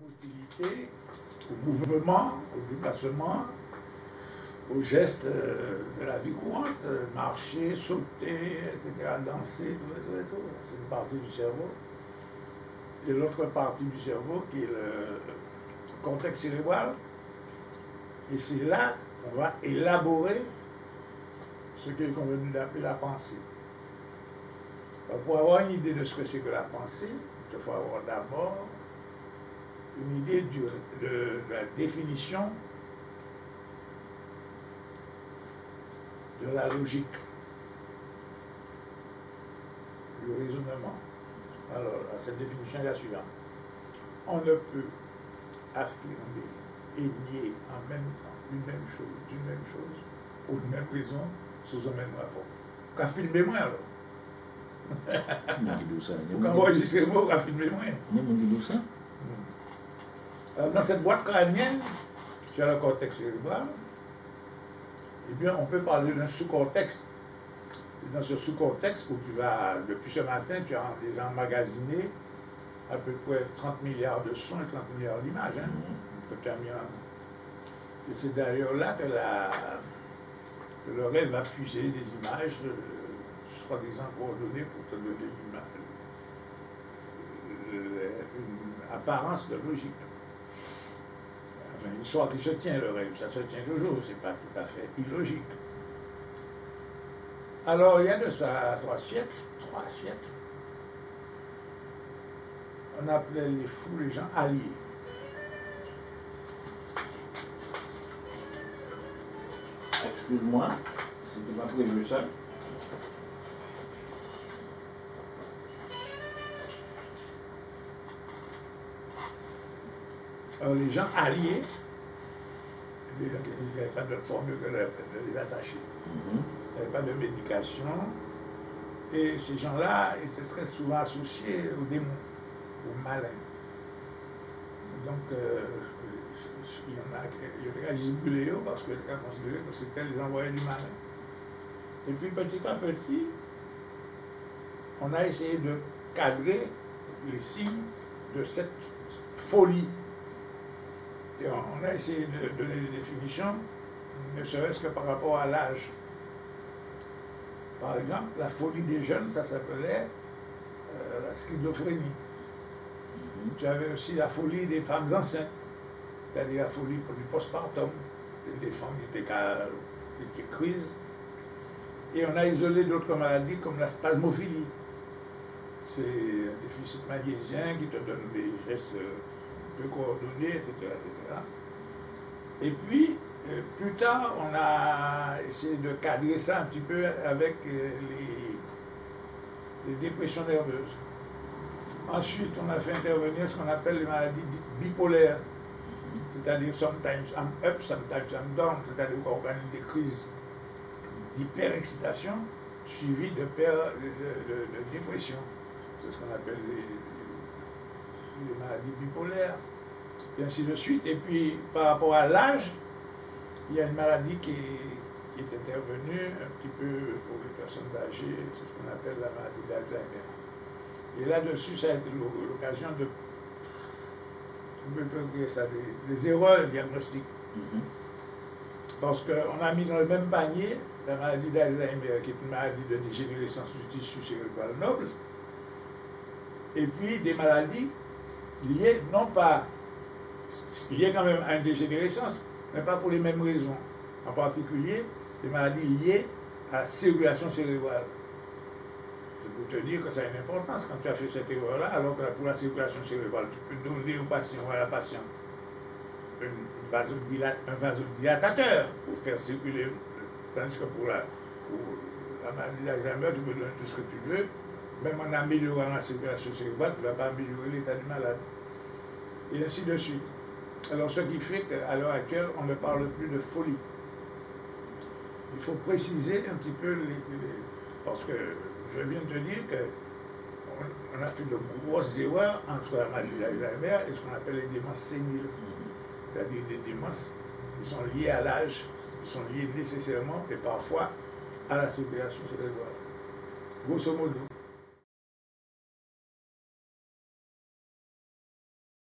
motilité, au mouvement, au déplacement, aux gestes de la vie courante, marcher, sauter, etc., danser, tout. C'est une partie du cerveau. Et l'autre partie du cerveau qui est le cortex cérébral. Et c'est là qu'on va élaborer ce qu'il est convenu d'appeler la pensée. Alors, pour avoir une idée de ce que c'est que la pensée, il faut avoir d'abord une idée de la définition de la logique, du raisonnement. Alors, cette définition est la suivante. On ne peut affirmer et nier en même temps une même chose, pour une même raison, sous un même rapport. Affirmez-moi alors. Quand vous enregistrez le mot, affirmez-moi. Dans cette boîte crânienne, tu as le cortex cérébral, eh bien, on peut parler d'un sous-cortex. Dans ce sous-cortex, où tu vas, depuis ce matin, tu as déjà emmagasiné à peu près 30 milliards de sons et 30 milliards d'images, que tu as mis en... Et c'est d'ailleurs là que le rêve va puiser des images, soi-disant coordonnées pour te donner une apparence de logique. Enfin, une histoire qui se tient, le rêve, ça se tient toujours, c'est pas tout à fait illogique. Alors, il y a de ça 3 siècles, on appelait les fous les gens alliés. Excuse-moi, c'était pas prévu ça. Alors, les gens alliés, il n'y avait pas de formule que de les attacher. Il n'y avait pas de médication. Et ces gens-là étaient très souvent associés aux démons, aux malins. Donc, il y en a qui réagissent brûlés parce que les gens considéraient que c'était les envoyés du malin. Et puis, petit à petit, on a essayé de cadrer les signes de cette folie. Et on a essayé de donner des définitions, ne serait-ce que par rapport à l'âge. Par exemple, la folie des jeunes, ça s'appelait la schizophrénie. Tu avais aussi la folie des femmes enceintes, c'est-à-dire la folie du postpartum, des femmes qui étaient crises. Et on a isolé d'autres maladies comme la spasmophilie. C'est un déficit magnésiien qui te donne des gestes peu coordonnés, etc., etc. Et puis, plus tard, on a essayé de cadrer ça un petit peu avec les dépressions nerveuses. Ensuite, on a fait intervenir ce qu'on appelle les maladies bipolaires, c'est-à-dire sometimes I'm up, sometimes I'm down, c'est-à-dire qu'on organise des crises d'hyperexcitation suivies de dépression. C'est ce qu'on appelle les maladies bipolaires, et ainsi de suite. Et puis, par rapport à l'âge, il y a une maladie qui est intervenue un petit peu pour les personnes âgées, c'est ce qu'on appelle la maladie d'Alzheimer. Et là-dessus, ça a été l'occasion de des erreurs diagnostiques. Parce qu'on a mis dans le même panier la maladie d'Alzheimer, qui est une maladie de dégénérescence du tissu cérébral noble, et puis des maladies liées, non pas liées quand même à une dégénérescence, mais pas pour les mêmes raisons. En particulier, des maladies liées à la circulation cérébrale. C'est pour te dire que ça a une importance quand tu as fait cette erreur-là, alors que pour la circulation cérébrale, tu peux donner au patient ou à la patiente un vasodilatateur pour faire circuler, tandis que pour la maladie d'Alzheimer, tu peux donner tout ce que tu veux, même en améliorant la circulation cérébrale, tu ne vas pas améliorer l'état du malade. Et ainsi de suite. Alors, ce qui fait qu'à l'heure actuelle, on ne parle plus de folie. Il faut préciser un petit peu parce que je viens de te dire qu'on a fait de grosses erreurs entre la maladie d'Alzheimer et ce qu'on appelle les démences séniles. C'est-à-dire des démences qui sont liées à l'âge, qui sont liées nécessairement et parfois à la circulation cérébrale. Grosso modo.